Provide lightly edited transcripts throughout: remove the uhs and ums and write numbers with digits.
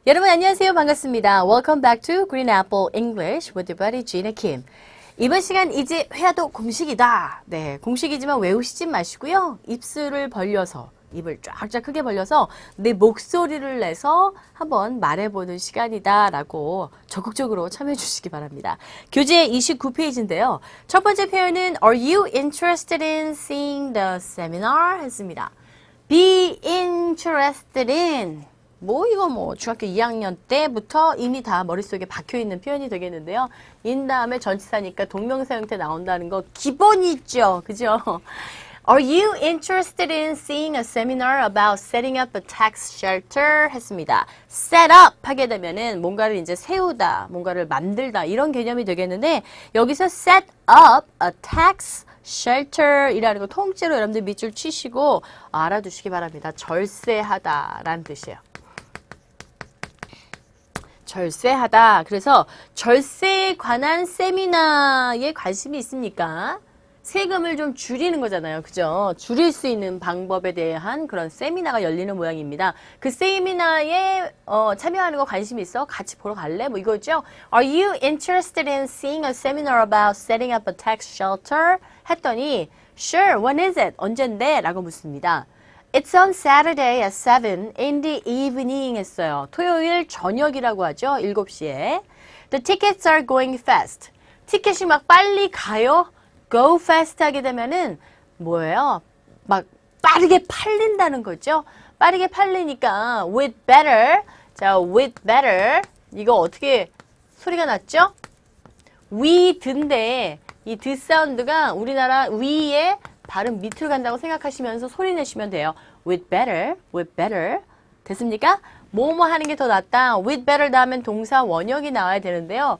여러분 안녕하세요. 반갑습니다. Welcome back to Green Apple English with your buddy Gina Kim. 이번 시간 이제 회화도 공식이다. 네, 공식이지만 외우시지 마시고요. 입술을 벌려서 입을 쫙쫙 크게 벌려서 내 목소리를 내서 한번 말해보는 시간이다 라고 적극적으로 참여해 주시기 바랍니다. 교재 29페이지인데요. 첫 번째 표현은 Are you interested in seeing the seminar? 했습니다. Be interested in 이거 중학교 2학년 때부터 이미 다 머릿속에 박혀있는 표현이 되겠는데요. in 다음에 전치사니까 동명사 형태 나온다는 거 기본이죠. 그죠? Are you interested in seeing a seminar about setting up a tax shelter? 했습니다. set up 하게 되면은 뭔가를 이제 세우다, 뭔가를 만들다 이런 개념이 되겠는데 여기서 set up a tax shelter 이라는 거 통째로 여러분들 밑줄 치시고 알아두시기 바랍니다. 절세하다라는 뜻이에요. 절세하다. 그래서 절세에 관한 세미나에 관심이 있습니까? 세금을 좀 줄이는 거잖아요. 그죠? 줄일 수 있는 방법에 대한 그런 세미나가 열리는 모양입니다. 그 세미나에 참여하는 거 관심 있어? 같이 보러 갈래? 이거죠? Are you interested in seeing a seminar about setting up a tax shelter? 했더니 Sure, when is it? 언젠데? 라고 묻습니다. It's on Saturday at 7 in the evening 했어요. 토요일 저녁이라고 하죠. 7시에. The tickets are going fast. 티켓이 막 빨리 가요. Go fast 하게 되면은 뭐예요? 막 빠르게 팔린다는 거죠. 빠르게 팔리니까 with better. 자, with better. 이거 어떻게 소리가 났죠? with인데 이 드 사운드가 우리나라 위에 발음 밑으로 간다고 생각하시면서 소리 내시면 돼요. with better, with better. 됐습니까? 뭐뭐 하는 게 더 낫다. with better 다음엔 동사 원형이 나와야 되는데요.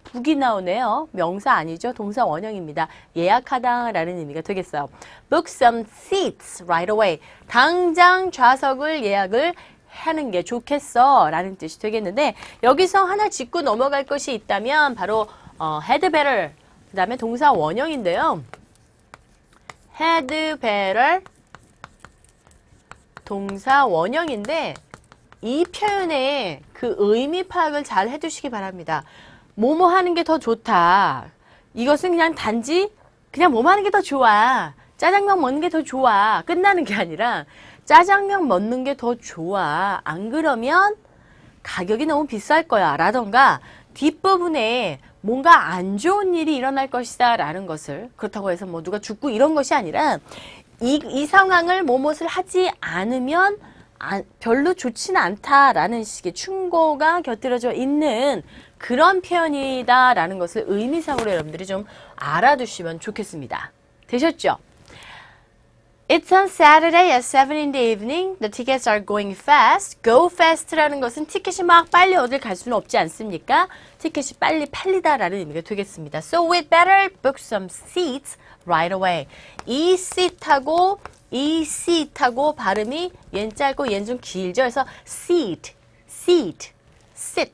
북이 나오네요. 명사 아니죠. 동사 원형입니다. 예약하다 라는 의미가 되겠어요. book some seats right away. 당장 좌석을 예약을 하는 게 좋겠어 라는 뜻이 되겠는데 여기서 하나 짚고 넘어갈 것이 있다면 바로 had better 그 다음에 동사 원형인데요. had better 동사 원형인데 이 표현의 그 의미 파악을 잘 해두시기 바랍니다. 뭐뭐 하는 게 더 좋다. 이것은 그냥 단지 그냥 뭐뭐 하는 게 더 좋아. 짜장면 먹는 게 더 좋아. 끝나는 게 아니라 짜장면 먹는 게 더 좋아. 안 그러면 가격이 너무 비쌀 거야. 라던가 뒷부분에 뭔가 안 좋은 일이 일어날 것이다 라는 것을 그렇다고 해서 누가 죽고 이런 것이 아니라 이 상황을 뭐뭇을 하지 않으면 별로 좋지는 않다라는 식의 충고가 곁들여져 있는 그런 표현이다라는 것을 의미상으로 여러분들이 좀 알아두시면 좋겠습니다. 되셨죠? It's on Saturday at 7 in the evening. The tickets are going fast. Go fast라는 것은 티켓이 막 빨리 어딜 갈 수는 없지 않습니까? 티켓이 빨리 팔리다라는 의미가 되겠습니다. So we'd better book some seats right away. 이 seat하고 발음이 얜 짧고 얜 좀 길죠. 그래서 seat, sit,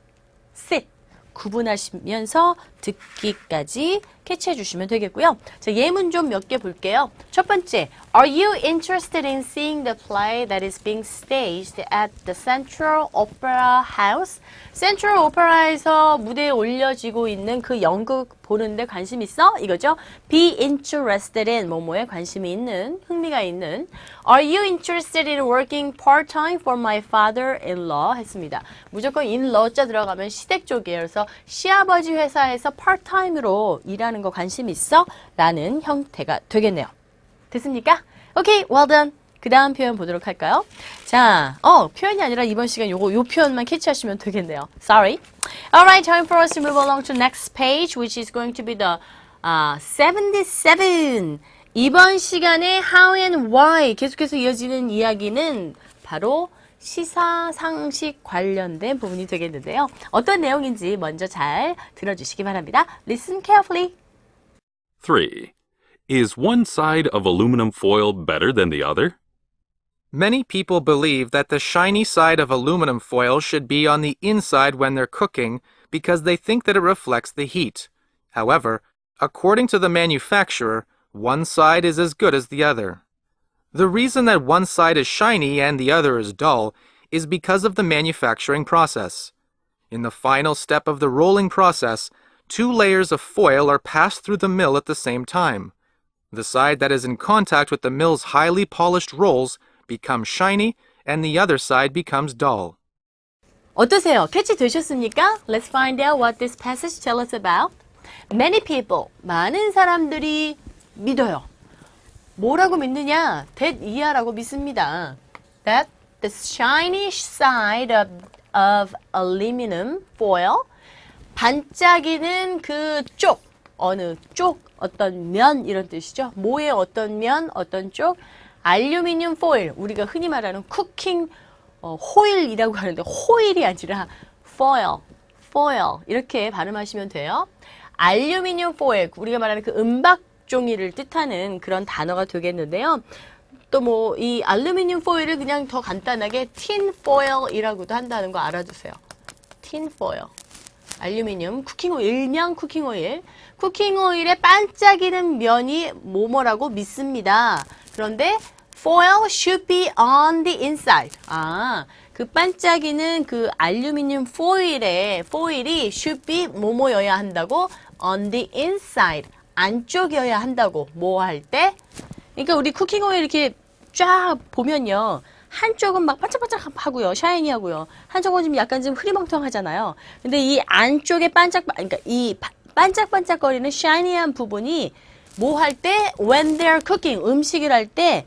sit 구분하시면서 듣기까지 캐치해 주시면 되겠고요. 자, 예문 좀 몇 개 볼게요. 첫 번째, Are you interested in seeing the play that is being staged at the Central Opera House? Central Opera에서 무대에 올려지고 있는 그 연극 보는데 관심 있어? 이거죠. Be interested in 뭐뭐에 관심이 있는, 흥미가 있는. Are you interested in working part-time for my father-in-law? 했습니다. 무조건 in-law 자 들어가면 시댁 쪽이에요. 그래서 시아버지 회사에서 part-time으로 일하는 거 관심 있어? 라는 형태가 되겠네요. 됐습니까? 오케이, well done. 그 다음 표현 보도록 할까요? 자, 표현이 아니라 이번 시간 요 표현만 캐치하시면 되겠네요. Sorry. Alright, time for us to move along to next page, which is going to be the 77. 이번 시간에 how and why 계속해서 이어지는 이야기는 바로 시사상식 관련된 부분이 되겠는데요. 어떤 내용인지 먼저 잘 들어주시기 바랍니다. Listen carefully. 3. Is one side of aluminum foil better than the other? Many people believe that the shiny side of aluminum foil should be on the inside when they're cooking because they think that it reflects the heat. However, according to the manufacturer, one side is as good as the other. The reason that one side is shiny and the other is dull is because of the manufacturing process. In the final step of the rolling process, 2 layers of foil are passed through the mill at the same time. The side that is in contact with the mill's highly polished rolls becomes shiny and the other side becomes dull. 어떠세요? 캐치 되셨습니까? Let's find out what this passage tells us about. Many people, 많은 사람들이 믿어요. 뭐라고 믿느냐? that 이하라고 믿습니다. That the shiny side of aluminum foil, 반짝이는 그 쪽, 어느 쪽, 어떤 면 이런 뜻이죠. 뭐의 어떤 면, 어떤 쪽, 알루미늄 포일, 우리가 흔히 말하는 쿠킹 호일이라고 하는데 호일이 아니라 foil 이렇게 발음하시면 돼요. 알루미늄 포일, 우리가 말하는 그 은박 종이를 뜻하는 그런 단어가 되겠는데요. 또 뭐 이 알루미늄 포일을 그냥 더 간단하게 tin foil이라고도 한다는 거 알아두세요. tin foil. 알루미늄, 쿠킹오일, 일명 쿠킹오일. 쿠킹오일의 반짝이는 면이 뭐뭐라고 믿습니다. 그런데 foil should be on the inside. 그 반짝이는 그 알루미늄 포일이 should be 뭐뭐여야 한다고? on the inside. 안쪽이어야 한다고. 뭐 할 때? 그러니까 우리 쿠킹오일 이렇게 쫙 보면요. 한쪽은 막 반짝반짝하고요. 샤이니하고요. 한쪽은 좀 약간 좀 흐리멍텅하잖아요. 근데 이 안쪽에 그러니까 이 반짝반짝거리는 샤이니한 부분이 뭐 할 때? when they're cooking, 음식을 할 때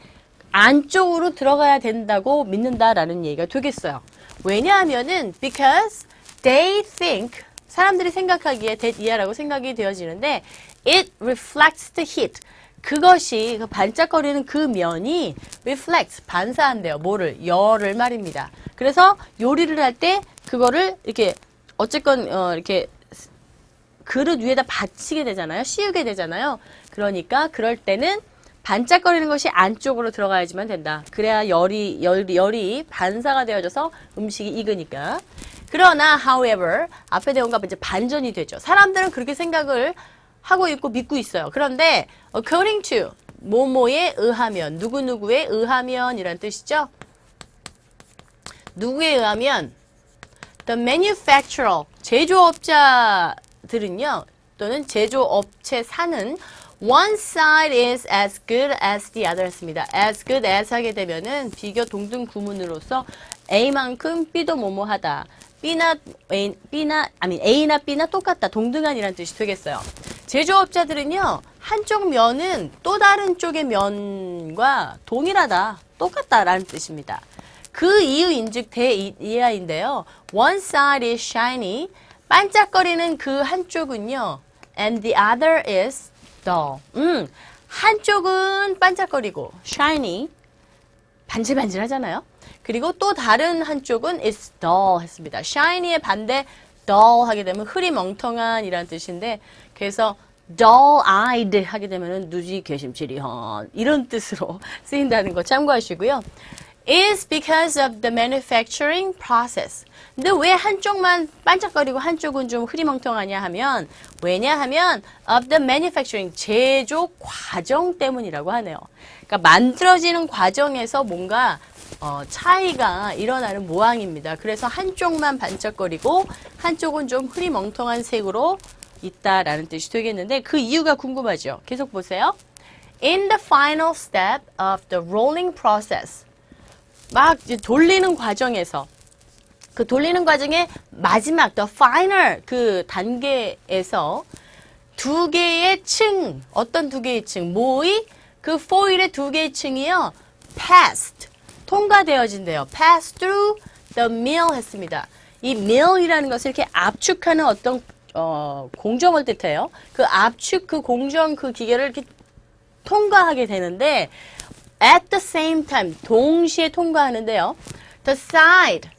안쪽으로 들어가야 된다고 믿는다라는 얘기가 되겠어요. 왜냐하면은 because they think, 사람들이 생각하기에 that 이하라고 생각이 되어지는데 it reflects the heat. 그것이 그 반짝거리는 그 면이 reflects, 반사한대요. 뭐를? 열을 말입니다. 그래서 요리를 할 때 그거를 이렇게 어쨌건 이렇게 그릇 위에다 받치게 되잖아요. 씌우게 되잖아요. 그러니까 그럴 때는 반짝거리는 것이 안쪽으로 들어가야지만 된다. 그래야 열이 반사가 되어져서 음식이 익으니까. 그러나 however 앞에 대원과 이제 반전이 되죠. 사람들은 그렇게 생각을 하고 있고 믿고 있어요. 그런데 according to 뭐뭐에 의하면, 누구누구에 의하면 이란 뜻이죠. 누구에 의하면 the manufacturer, 제조업자들은요, 또는 제조업체사는 one side is as good as the other 했습니다. as good as 하게 되면은 비교 동등 구문으로서 A만큼 B도 뭐뭐하다. A나 B나 똑같다. 동등한이란 뜻이 되겠어요. 제조업자들은요, 한쪽 면은 또 다른 쪽의 면과 동일하다, 똑같다라는 뜻입니다. 그 이유인즉 대이하인데요. One side is shiny, 반짝거리는 그 한쪽은요, and the other is dull. 한쪽은 반짝거리고 shiny, 반질반질하잖아요. 그리고 또 다른 한쪽은 is dull 했습니다. shiny의 반대 dull 하게 되면 흐리멍텅한 이란 뜻인데, 그래서 dull-eyed 하게 되면은 누지 괘씸치리한 이런 뜻으로 쓰인다는 거 참고하시고요. is because of the manufacturing process. 근데 왜 한쪽만 반짝거리고 한쪽은 좀 흐리멍텅하냐 하면, 왜냐하면 of the manufacturing, 제조 과정 때문이라고 하네요. 그러니까 만들어지는 과정에서 뭔가 차이가 일어나는 모양입니다. 그래서 한쪽만 반짝거리고 한쪽은 좀 흐리멍텅한 색으로 있다라는 뜻이 되겠는데, 그 이유가 궁금하죠? 계속 보세요. In the final step of the rolling process. 막 이제 돌리는 과정에서, 그 돌리는 과정의 마지막, the final 그 단계에서 두 개의 층, 어떤 두 개의 층, 뭐의? 그 foil의 두 개의 층이요, passed, 통과되어진대요. pass through the mill 했습니다. 이 mill이라는 것을 이렇게 압축하는 어떤 공정을 뜻해요. 그 압축, 그 공정, 그 기계를 이렇게 통과하게 되는데, at the same time, 동시에 통과하는데요. the side,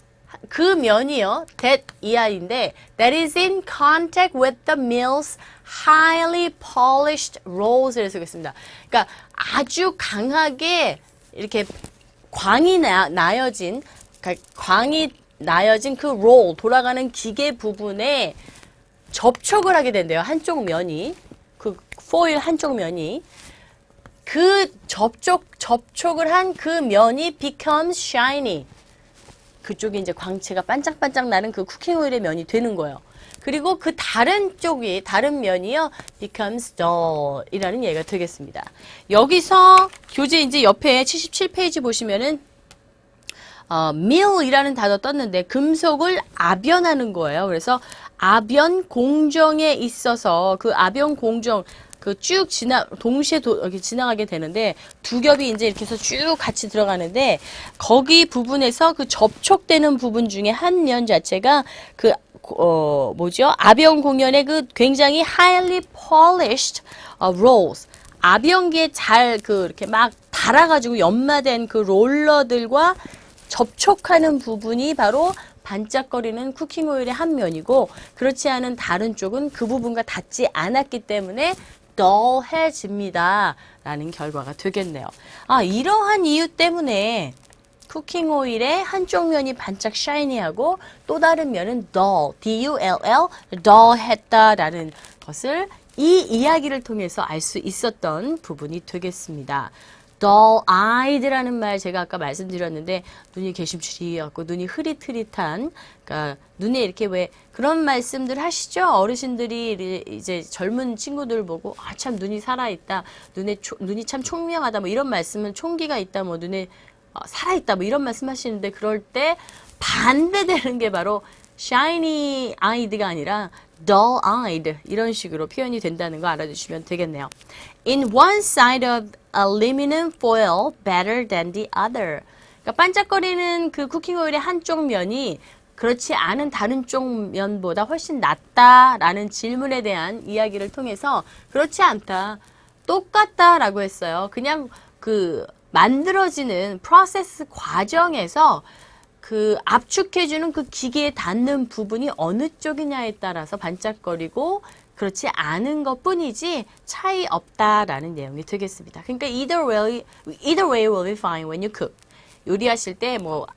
그 면이요, that 이하인데, that is in contact with the mill's highly polished rolls를 쓰겠습니다. 그러니까 아주 강하게 이렇게 광이 나여진 그 roll, 돌아가는 기계 부분에 접촉을 하게 된대요. 한쪽 면이, 그 foil 한쪽 면이, 그 접촉을 한 그 면이 becomes shiny. 그쪽이 이제 광채가 반짝반짝 나는 그 쿠킹 오일의 면이 되는 거예요. 그리고 그 다른 쪽이, 다른 면이요, becomes dull 이라는 얘기가 되겠습니다. 여기서 교재 이제 옆에 77페이지 보시면은 mill이라는 단어 떴는데 금속을 압연하는 거예요. 그래서 압연 공정에 있어서 그 압연 공정 그 쭉 동시에 이렇게 지나가게 되는데 두 겹이 이제 이렇게 해서 쭉 같이 들어가는데 거기 부분에서 그 접촉되는 부분 중에 한 면 자체가 그 뭐죠? 압연 공연의 그 굉장히 highly polished rolls. 압연기에 잘 이렇게 막 달아가지고 연마된 그 롤러들과 접촉하는 부분이 바로 반짝거리는 쿠킹 오일의 한 면이고 그렇지 않은 다른 쪽은 그 부분과 닿지 않았기 때문에 dull해집니다. 라는 결과가 되겠네요. 이러한 이유 때문에 쿠킹 오일의 한쪽 면이 반짝 샤이니하고 또 다른 면은 dull, D-U-L-L, dull했다라는 것을 이 이야기를 통해서 알 수 있었던 부분이 되겠습니다. dull-eyed라는 말 제가 아까 말씀드렸는데 눈이 개심추리갖고 눈이 흐릿흐릿한 그러니까 눈에 이렇게 왜 그런 말씀들 하시죠? 어르신들이 이제 젊은 친구들 보고 참 눈이 살아있다. 눈이 참 총명하다. 뭐 이런 말씀은 총기가 있다. 뭐 눈에 살아있다. 뭐 이런 말씀 하시는데 그럴 때 반대되는 게 바로 shiny eyed가 아니라 dull eyed 이런 식으로 표현이 된다는 거 알아두시면 되겠네요. In one side of aluminum foil better than the other. 그러니까 반짝거리는 그 쿠킹 오일의 한쪽 면이 그렇지 않은 다른 쪽 면보다 훨씬 낫다라는 질문에 대한 이야기를 통해서 그렇지 않다. 똑같다라고 했어요. 그냥 그 만들어지는 프로세스 과정에서 그 압축해주는 그 기계에 닿는 부분이 어느 쪽이냐에 따라서 반짝거리고 그렇지 않은 것 뿐이지 차이 없다라는 내용이 되겠습니다. 그러니까 either way will be fine when you cook. 요리하실 때 뭐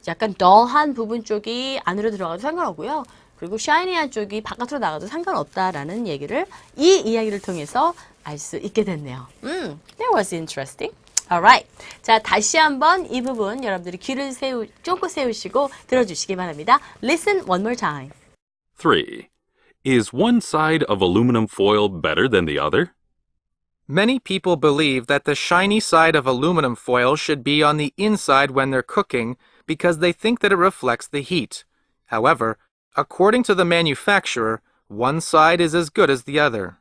약간 dull한 부분 쪽이 안으로 들어가도 상관없고요. 그리고 shini한 쪽이 바깥으로 나가도 상관없다라는 얘기를 이 이야기를 통해서 알 수 있게 됐네요. That was interesting. Alright. 자, 다시 한번 이 부분 여러분들이 귀를 쫑긋 세우시고 들어주시기 바랍니다. Listen one more time. 3. Is one side of aluminum foil better than the other? Many people believe that the shiny side of aluminum foil should be on the inside when they're cooking because they think that it reflects the heat. However, according to the manufacturer, one side is as good as the other.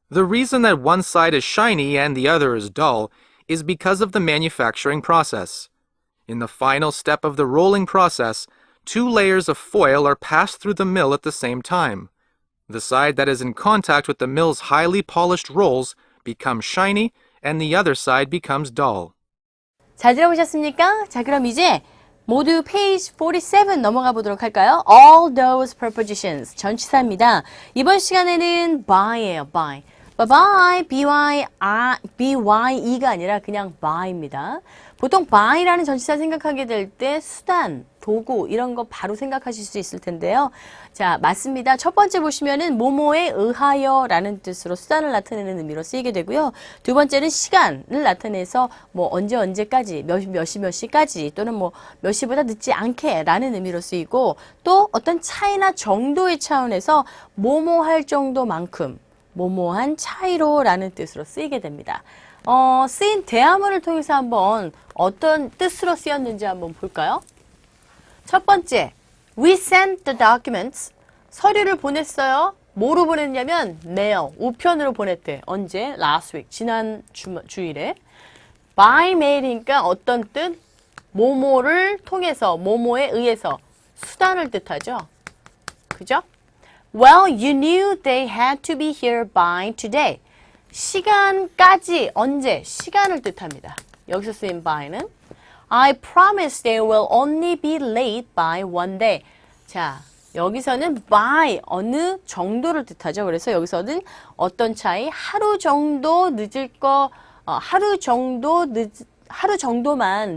The reason that one side is shiny and the other is dull is because of the manufacturing process. In the final step of the rolling process, 2 layers of foil are passed through the mill at the same time. The side that is in contact with the mill's highly polished rolls becomes shiny and the other side becomes dull. 잘 들어보셨습니까? 자, 그럼 이제 모두 페이지 47 넘어가 보도록 할까요? All those prepositions 전치사입니다. 이번 시간에는 by예요. by. by, by가 아니라 그냥 by입니다. 보통 by라는 전치사 생각하게 될 때 수단, 도구 이런 거 바로 생각하실 수 있을 텐데요. 자, 맞습니다. 첫 번째 보시면은 뭐뭐에 의하여 라는 뜻으로 수단을 나타내는 의미로 쓰이게 되고요. 두 번째는 시간을 나타내서 뭐 언제까지, 몇 시까지 또는 뭐 몇 시보다 늦지 않게 라는 의미로 쓰이고 또 어떤 차이나 정도의 차원에서 뭐뭐 할 정도만큼 뭐뭐한 차이로 라는 뜻으로 쓰이게 됩니다. 쓰인 대화문을 통해서 한번 어떤 뜻으로 쓰였는지 한번 볼까요? 첫 번째, we sent the documents. 서류를 보냈어요. 뭐로 보냈냐면 mail, 우편으로 보냈대. 언제? last week, 지난 주일에. by mail이니까 어떤 뜻? 뭐뭐를 통해서, 뭐뭐에 의해서 수단을 뜻하죠. 그죠? Well, you knew they had to be here by today. 시간까지, 언제? 시간을 뜻합니다. 여기서 쓰인 by는 I promise they will only be late by one day. 자, 여기서는 by, 어느 정도를 뜻하죠. 그래서 여기서는 어떤 차이, 하루 정도만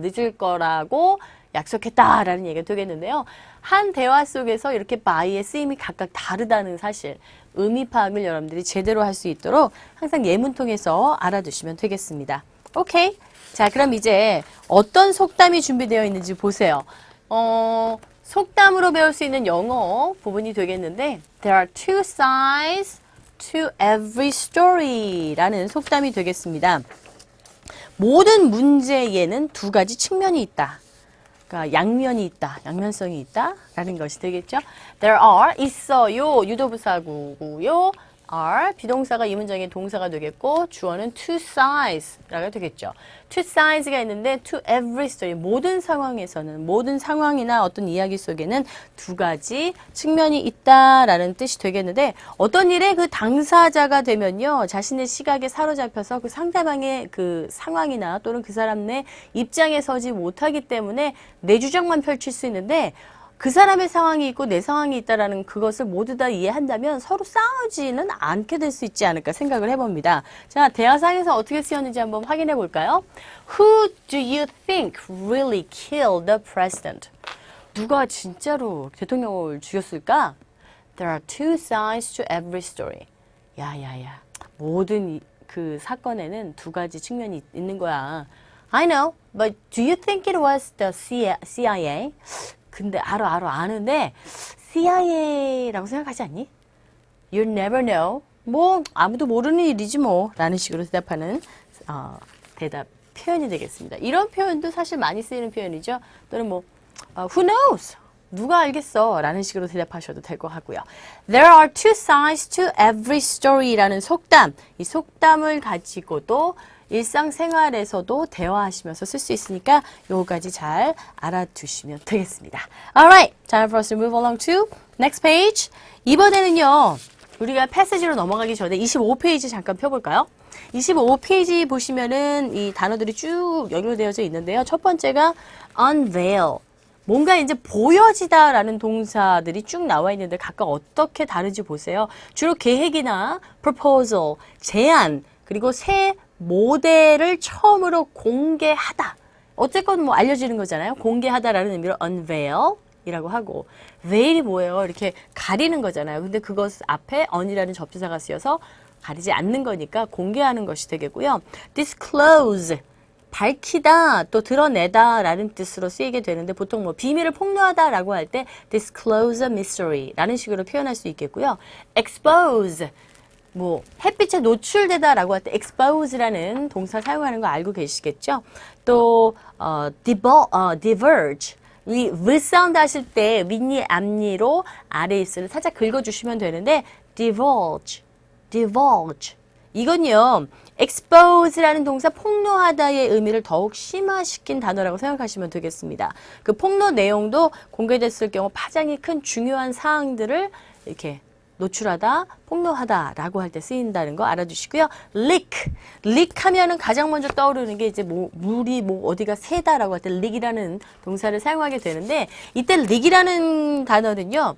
늦을 거라고 약속했다라는 얘기가 되겠는데요. 한 대화 속에서 이렇게 by의 쓰임이 각각 다르다는 사실, 의미 파악을 여러분들이 제대로 할 수 있도록 항상 예문 통해서 알아두시면 되겠습니다. 오케이. 자, 그럼 이제 어떤 속담이 준비되어 있는지 보세요. 속담으로 배울 수 있는 영어 부분이 되겠는데 There are two sides to every story라는 속담이 되겠습니다. 모든 문제에는 두 가지 측면이 있다. 그러니까 양면이 있다, 양면성이 있다라는 것이 되겠죠. There are 있어요, 유도부사구고요. are 비동사가 이 문장의 동사가 되겠고 주어는 two sides라고 되겠죠. two sides가 있는데 to every story 모든 상황에서는 모든 상황이나 어떤 이야기 속에는 두 가지 측면이 있다라는 뜻이 되겠는데 어떤 일에 그 당사자가 되면요 자신의 시각에 사로잡혀서 그 상대방의 그 상황이나 또는 그 사람 내 입장에 서지 못하기 때문에 내 주장만 펼칠 수 있는데 그 사람의 상황이 있고 내 상황이 있다라는 그것을 모두 다 이해한다면 서로 싸우지는 않게 될 수 있지 않을까 생각을 해봅니다. 자, 대화상에서 어떻게 쓰였는지 한번 확인해 볼까요? Who do you think really killed the president? 누가 진짜로 대통령을 죽였을까? There are two sides to every story. 야야야, 모든 그 사건에는 두 가지 측면이 있는 거야. I know, but do you think it was the CIA? 근데 아는데 CIA라고 생각하지 않니? You never know. 뭐 아무도 모르는 일이지 뭐 라는 식으로 대답하는 대답 표현이 되겠습니다. 이런 표현도 사실 많이 쓰이는 표현이죠. 또는 뭐 who knows? 누가 알겠어? 라는 식으로 대답하셔도 될 것 같고요. There are two sides to every story라는 속담. 이 속담을 가지고도 일상생활에서도 대화하시면서 쓸 수 있으니까 요거까지 잘 알아두시면 되겠습니다. Alright, time for us to move along to next page. 이번에는요, 우리가 패시지로 넘어가기 전에 25페이지 잠깐 펴볼까요? 25페이지 보시면은 이 단어들이 쭉 연결되어져 있는데요. 첫 번째가 unveil. 뭔가 이제 보여지다라는 동사들이 쭉 나와 있는데 각각 어떻게 다른지 보세요. 주로 계획이나 proposal, 제안, 그리고 새 모델을 처음으로 공개하다. 어쨌건 뭐 알려지는 거잖아요. 공개하다라는 의미로 unveil 이라고 하고 veil이 뭐예요? 이렇게 가리는 거잖아요. 근데 그것 앞에 on이라는 접두사가 쓰여서 가리지 않는 거니까 공개하는 것이 되겠고요. disclose 밝히다 또 드러내다 라는 뜻으로 쓰이게 되는데 보통 뭐 비밀을 폭로하다 라고 할 때 disclose a mystery 라는 식으로 표현할 수 있겠고요. expose 뭐 햇빛에 노출되다 라고 할 때 expose라는 동사 사용하는 거 알고 계시겠죠? 또 diverge 이 V 사운드 하실 때 윗니 앞니로 아래 입술을 살짝 긁어주시면 되는데 divulge 이건요 expose라는 동사 폭로하다의 의미를 더욱 심화시킨 단어라고 생각하시면 되겠습니다. 그 폭로 내용도 공개됐을 경우 파장이 큰 중요한 사항들을 이렇게 노출하다, 폭로하다라고 할 때 쓰인다는 거 알아두시고요. leak 하면은 가장 먼저 떠오르는 게 이제 뭐 물이 뭐 어디가 새다라고 할 때 leak이라는 동사를 사용하게 되는데 이때 leak이라는 단어는요.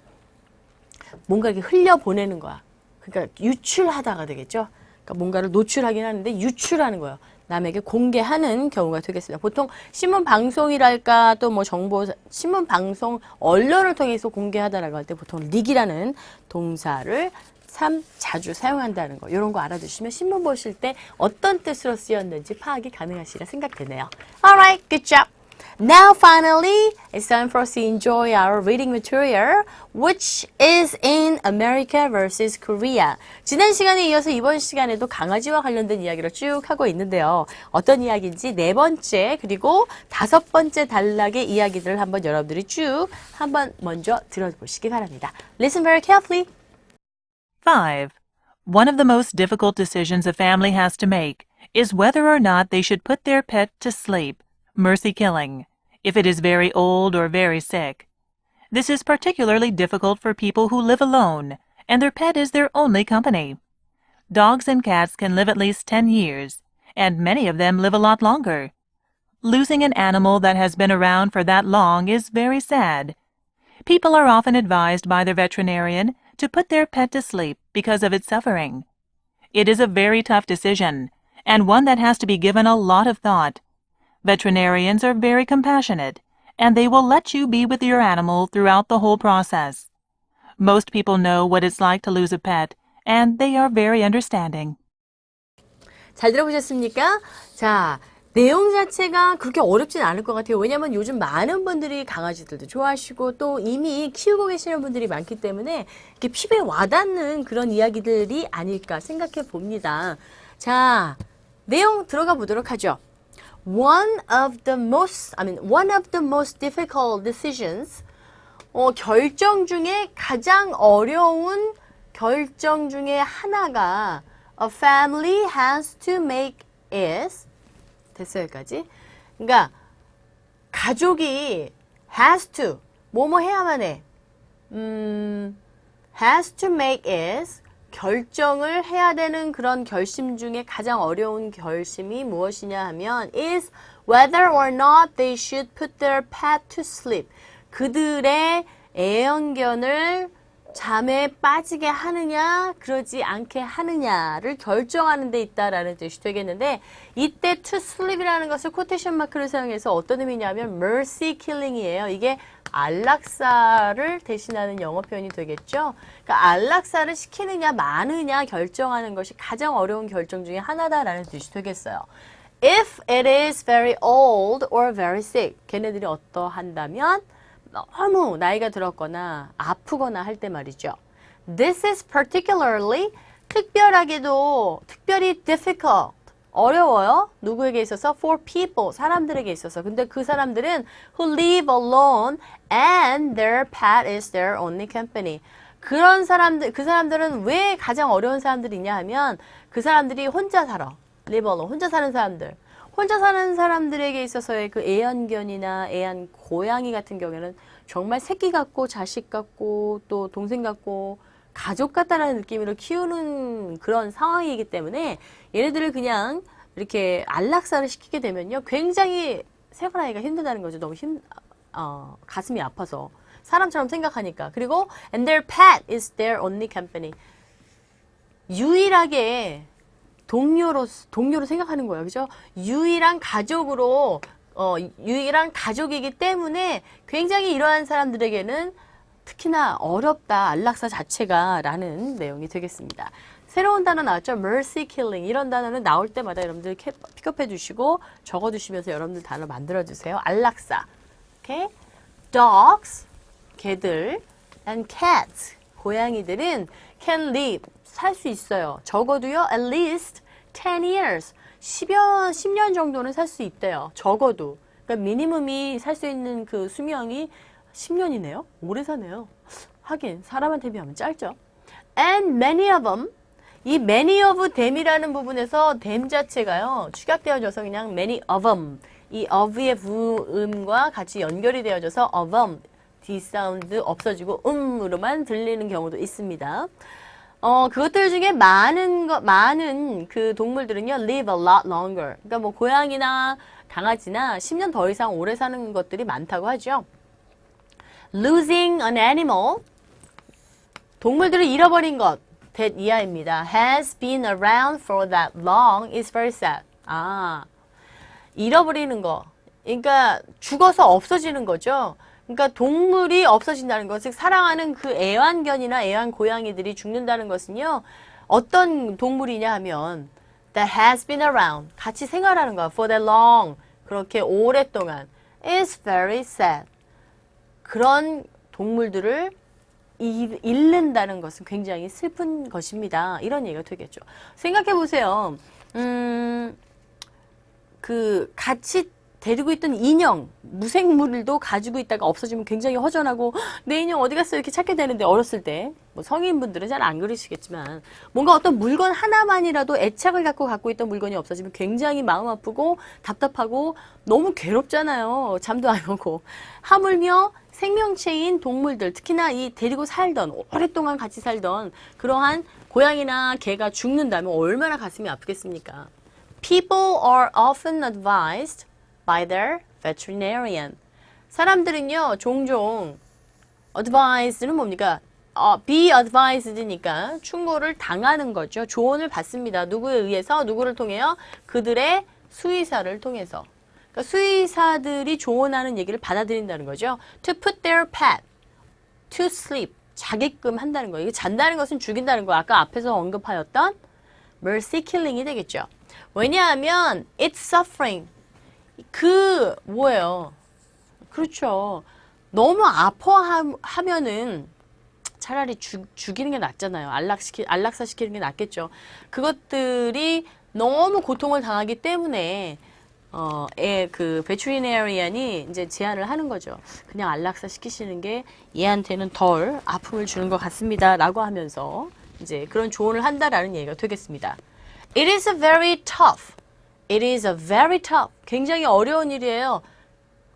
뭔가 이렇게 흘려 보내는 거야. 그러니까 유출하다가 되겠죠. 그러니까 뭔가를 노출하긴 하는데 유출하는 거예요. 남에게 공개하는 경우가 되겠습니다. 보통 신문 방송이랄까 또 뭐 정보 신문 방송 언론을 통해서 공개하다라고 할 때 보통 leak이라는 동사를 참 자주 사용한다는 거. 이런 거 알아두시면 신문 보실 때 어떤 뜻으로 쓰였는지 파악이 가능하시리라 생각되네요. Alright, good job. Now finally, it's time for us to enjoy our reading material, which is in America versus Korea. 지난 시간에 이어서 이번 시간에도 강아지와 관련된 이야기를 쭉 하고 있는데요. 어떤 이야기인지 네 번째 그리고 다섯 번째 단락의 이야기들을 한번 여러분들이 쭉 한번 먼저 들어보시기 바랍니다. Listen very carefully. 5. One of the most difficult decisions a family has to make is whether or not they should put their pet to sleep, mercy killing, if it is very old or very sick. This is particularly difficult for people who live alone, and their pet is their only company. Dogs and cats can live at least 10 years, and many of them live a lot longer. Losing an animal that has been around for that long is very sad. People are often advised by their veterinarian to put their pet to sleep because of its suffering. It is a very tough decision, and one that has to be given a lot of thought. Veterinarians are very compassionate, and they will let you be with your animal throughout the whole process. Most people know what it's like to lose a pet, and they are very understanding. 잘 들어보셨습니까? 자, 내용 자체가 그렇게 어렵진 않을 것 같아요. 왜냐하면 요즘 많은 분들이 강아지들도 좋아하시고 또 이미 키우고 계시는 분들이 많기 때문에 이렇게 피부에 와닿는 그런 이야기들이 아닐까 생각해 봅니다. 자, 내용 들어가 보도록 하죠. One of the most difficult decisions. 결정 중에 가장 어려운 결정 중에 하나가 a family has to make is 됐어요, 여기까지. 그러니까 가족이 has to 뭐뭐 해야만 해. has to make is 결정을 해야 되는 그런 결심 중에 가장 어려운 결심이 무엇이냐 하면 is whether or not they should put their pet to sleep. 그들의 애완견을 잠에 빠지게 하느냐, 그러지 않게 하느냐를 결정하는 데 있다라는 뜻이 되겠는데, 이때 to sleep이라는 것을 코테이션 마크를 사용해서 어떤 의미냐면 mercy killing이에요. 이게 안락사를 대신하는 영어 표현이 되겠죠. 그러니까 안락사를 시키느냐 마느냐 결정하는 것이 가장 어려운 결정 중에 하나다라는 뜻이 되겠어요. If it is very old or very sick, 걔네들이 어떠한다면 너무 나이가 들었거나 아프거나 할 때 말이죠. This is particularly 특별히 difficult 어려워요. 누구에게 있어서? For people 사람들에게 있어서. 근데 그 사람들은 who live alone and their pet is their only company. 그 사람들은 왜 가장 어려운 사람들이냐 하면 그 사람들이 혼자 살아. live alone 혼자 사는 사람들. 혼자 사는 사람들에게 있어서의 그 애완견이나 고양이 같은 경우에는 정말 새끼 같고 자식 같고 또 동생 같고 가족 같다라는 느낌으로 키우는 그런 상황이기 때문에 얘네들을 그냥 이렇게 안락사를 시키게 되면요. 굉장히 생활하기가 힘들다는 거죠. 너무 가슴이 아파서. 사람처럼 생각하니까. 그리고 and their pet is their only company. 유일하게 동료로 생각하는 거예요. 그죠? 유일한 가족이기 때문에 굉장히 이러한 사람들에게는 특히나 어렵다, 안락사 자체가 라는 내용이 되겠습니다. 새로운 단어 나왔죠? mercy killing. 이런 단어는 나올 때마다 여러분들 픽업해 주시고 적어 주시면서 여러분들 단어 만들어 주세요. 안락사. 오케이? dogs, 개들, and cats, 고양이들은 can live, 살 수 있어요. 적어도요, at least 10 years, 10년 정도는 살 수 있대요. 적어도. 그러니까 미니멈이 살 수 있는 그 수명이 10년이네요. 오래 사네요. 하긴 사람한테 비하면 짧죠. And many of them, 이 many of them이라는 부분에서 them 자체가요. 축약되어져서 그냥 many of them, 이 of의 부음과 같이 연결이 되어져서 of them, D 사운드 없어지고 으로만 들리는 경우도 있습니다. 그것들 중에 많은 그 동물들은요, live a lot longer. 그러니까 뭐 고양이나 강아지나 10년 더 이상 오래 사는 것들이 많다고 하죠. Losing an animal, 동물들을 잃어버린 것, that 이하입니다. Has been around for that long is very sad. 잃어버리는 거. 그러니까 죽어서 없어지는 거죠. 그러니까 동물이 없어진다는 것, 즉 사랑하는 그 애완견이나 애완고양이들이 죽는다는 것은요. 어떤 동물이냐 하면 that has been around, 같이 생활하는 거, for that long, 그렇게 오랫동안 is very sad. 그런 동물들을 잃는다는 것은 굉장히 슬픈 것입니다. 이런 얘기가 되겠죠. 생각해 보세요. 같이 데리고 있던 인형, 무생물도 가지고 있다가 없어지면 굉장히 허전하고 내 인형 어디 갔어 이렇게 찾게 되는데 어렸을 때 뭐 성인분들은 잘 안 그러시겠지만 뭔가 어떤 물건 하나만이라도 애착을 갖고 있던 물건이 없어지면 굉장히 마음 아프고 답답하고 너무 괴롭잖아요. 잠도 안 오고. 하물며 생명체인 동물들, 특히나 이 데리고 살던 오랫동안 같이 살던 그러한 고양이나 개가 죽는다면 얼마나 가슴이 아프겠습니까? People are often advised by their veterinarian. 사람들은요, 종종 advised는 뭡니까? be advised니까 충고를 당하는 거죠. 조언을 받습니다. 누구에 의해서? 누구를 통해요? 그들의 수의사를 통해서. 그러니까 수의사들이 조언하는 얘기를 받아들인다는 거죠. To put their pet to sleep. 자게끔 한다는 거예요. 이게 잔다는 것은 죽인다는 거. 아까 앞에서 언급하였던 mercy killing이 되겠죠. 왜냐하면 it's suffering. 뭐예요? 그렇죠. 너무 아파하면은 차라리 죽이는 게 낫잖아요. 안락사시키는 게 낫겠죠. 그것들이 너무 고통을 당하기 때문에 그 베트리네리안이 이제 제안을 하는 거죠. 그냥 안락사 시키시는 게 얘한테는 덜 아픔을 주는 것 같습니다라고 하면서 이제 그런 조언을 한다라는 얘기가 되겠습니다. It is a very tough. It is a very tough. 굉장히 어려운 일이에요.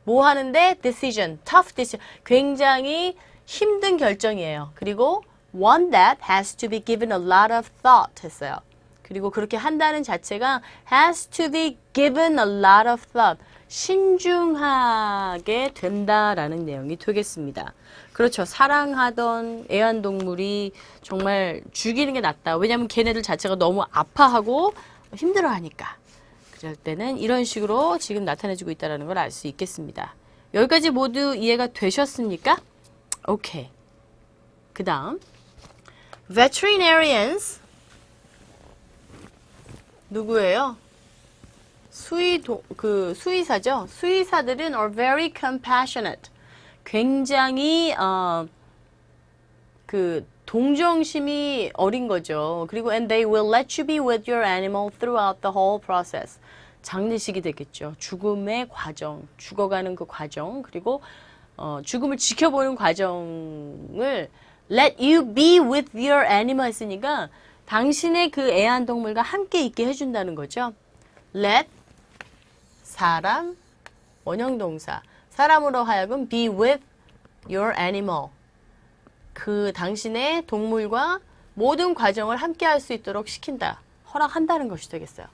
뭐 하는데? Decision. Tough decision. 굉장히 힘든 결정이에요. 그리고 one that has to be given a lot of thought 했어요. 그리고 그렇게 한다는 자체가 has to be given a lot of thought. 신중하게 된다라는 내용이 되겠습니다. 그렇죠. 사랑하던 애완동물이 정말 죽이는 게 낫다. 왜냐하면 걔네들 자체가 너무 아파하고 힘들어하니까. 그럴 때는 이런 식으로 지금 나타내주고 있다는 걸 알 수 있겠습니다. 여기까지 모두 이해가 되셨습니까? 오케이. 그 다음 veterinarians 누구예요? 수의사죠. 수의사들은 are very compassionate. 굉장히 동정심이 어린 거죠. 그리고 and they will let you be with your animal throughout the whole process. 장례식이 되겠죠. 죽음의 과정, 죽어가는 그 과정, 그리고 죽음을 지켜보는 과정을 let you be with your animal 했으니까 당신의 그 애완동물과 함께 있게 해준다는 거죠. let 사람 원형동사 사람으로 하여금 be with your animal 그 당신의 동물과 모든 과정을 함께 할 수 있도록 시킨다. 허락한다는 것이 되겠어요.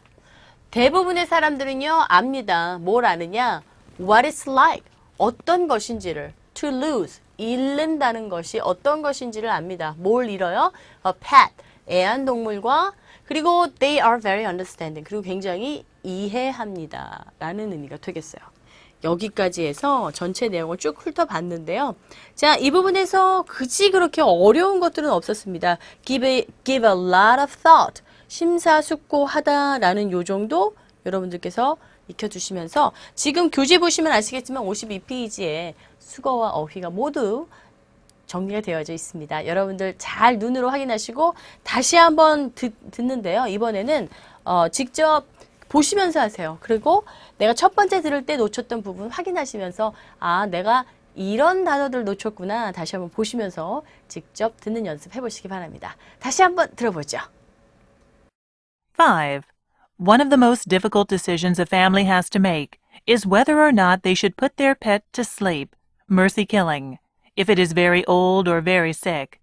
대부분의 사람들은요 압니다. 뭘 아느냐? What it's like 어떤 것인지를 to lose 잃는다는 것이 어떤 것인지를 압니다. 뭘 잃어요? A pet 애완동물과 그리고 they are very understanding 그리고 굉장히 이해합니다 라는 의미가 되겠어요. 여기까지 해서 전체 내용을 쭉 훑어봤는데요. 자, 이 부분에서 그지 그렇게 어려운 것들은 없었습니다. give a lot of thought 심사숙고하다라는 요 정도 여러분들께서 익혀주시면서 지금 교재 보시면 아시겠지만 52페이지에 수거와 어휘가 모두 정리가 되어져 있습니다. 여러분들 잘 눈으로 확인하시고 다시 한번 듣는데요. 이번에는 직접 보시면서 하세요. 그리고 내가 첫 번째 들을 때 놓쳤던 부분 확인하시면서 아, 내가 이런 단어들 놓쳤구나. 다시 한번 보시면서 직접 듣는 연습 해보시기 바랍니다. 다시 한번 들어보죠. 5. One of the most difficult decisions a family has to make is whether or not they should put their pet to sleep, mercy killing, if it is very old or very sick.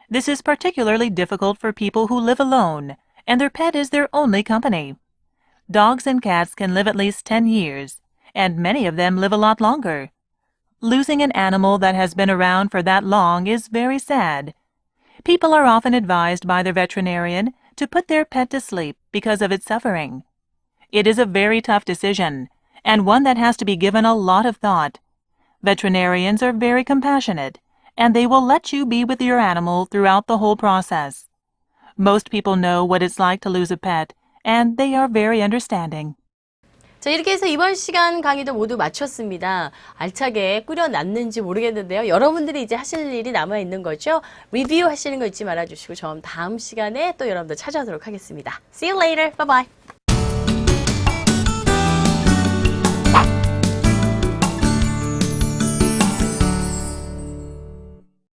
This is particularly difficult for people who live alone and their pet is their only company. Dogs and cats can live at least 10 years, and many of them live a lot longer. Losing an animal that has been around for that long is very sad. People are often advised by their veterinarian to put their pet to sleep because of its suffering. It is a very tough decision, and one that has to be given a lot of thought. Veterinarians are very compassionate, and they will let you be with your animal throughout the whole process. Most people know what it's like to lose a pet, and they are very understanding. 자, 이렇게 해서 이번 시간 강의도 모두 마쳤습니다. 알차게 꾸려놨는지 모르겠는데요. 여러분들이 이제 하실 일이 남아있는 거죠. 리뷰 하시는 거 잊지 말아주시고 저 다음 시간에 또 여러분들 찾아오도록 하겠습니다. See you later. Bye bye.